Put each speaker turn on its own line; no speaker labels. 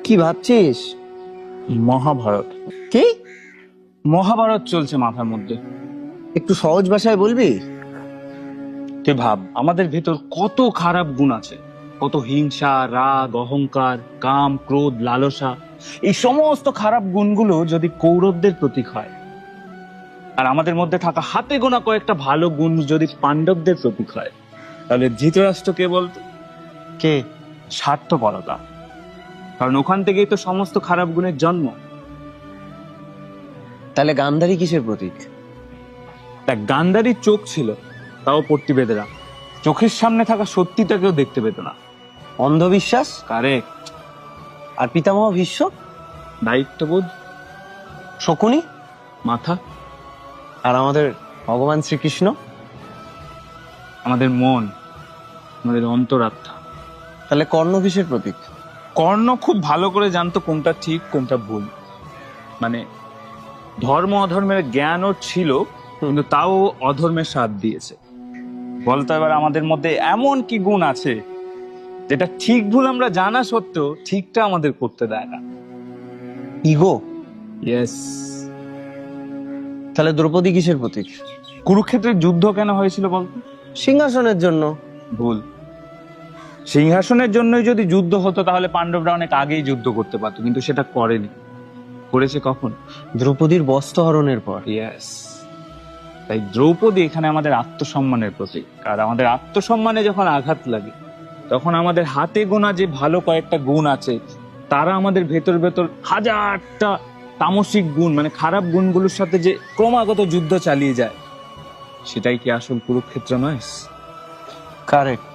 কি ভাবছিস?
মহাভারত।
কি?
মহাভারত চলছে মাথার মধ্যে।
একটু সহজ ভাষায় বলবি?
তুই ভাব, আমাদের ভেতর কত খারাপ গুণ আছে, কত হিংসা, রাগ, অহংকার, কাম, ক্রোধ, লালসা। এই সমস্ত খারাপ গুণগুলো যদি কৌরবদের প্রতীক হয়, আর আমাদের মধ্যে থাকা হাতে গোনা কয়েকটা ভালো গুণ যদি পাণ্ডবদের প্রতীক হয়, তাহলে ধৃতরাষ্ট্র কে বলতো?
কে?
স্বার্থপরতা। কারণ ওখান থেকেই তো সমস্ত খারাপ গুণের জন্ম।
তাহলে গান্ধারী কিসের প্রতীক?
তা গান্ধারীর চোখ ছিল, তাও পট্টি বেঁধে রাখ। চোখের সামনে থাকা সত্যিটাকেও দেখতে পেত না।
অন্ধবিশ্বাস।
কারেক্ট।
আর পিতামহ ভীষ্ম?
দায়িত্ববোধ।
শকুনি?
মাথা।
আর আমাদের ভগবান শ্রীকৃষ্ণ?
আমাদের মন, আমাদের অন্তরাত্মা।
তাহলে কর্ণ কিসের প্রতীক?
কর্ণ খুব ভালো করে জানতো কোনটা ঠিক কোনটা ভুল। মানে ধর্ম অধর্মের জ্ঞান ওর ছিল, কিন্তু তাও অধর্মের সাথ দিয়েছে। বলতো এবার আমাদের মধ্যে এমন কি গুণ আছে যেটা ঠিক ভুল আমরা জানা সত্ত্বেও ঠিকটা আমাদের করতে দেয় না?
ইগো।
ইয়েস।
তাহলে দ্রৌপদী কিসের প্রতীক?
কুরুক্ষেত্রের যুদ্ধ কেন হয়েছিল বলতো?
সিংহাসনের জন্য।
ভুল। সিংহাসনের জন্যই যদি যুদ্ধ হতো তাহলে পাণ্ডবরা অনেক আগেই যুদ্ধ করতে পারতো, কিন্তু সেটা করেনি। করেছে কখন?
দ্রৌপদীর বস্ত্রহরণের পর।
ইয়েস। তাই দ্রৌপদী এখানে আমাদের আত্মসম্মানের প্রতীক। আর আমাদের আত্মসম্মানে যখন আঘাত লাগে, তখন আমাদের হাতে গোনা যে ভালো কয়েকটা গুণ আছে, তারা আমাদের ভেতর ভেতর হাজারটা তামসিক গুণ, মানে খারাপ গুণগুলোর সাথে যে ক্রমাগত যুদ্ধ চালিয়ে যায়, সেটাই কি আসল কুরুক্ষেত্র নয়?
কারেক্ট।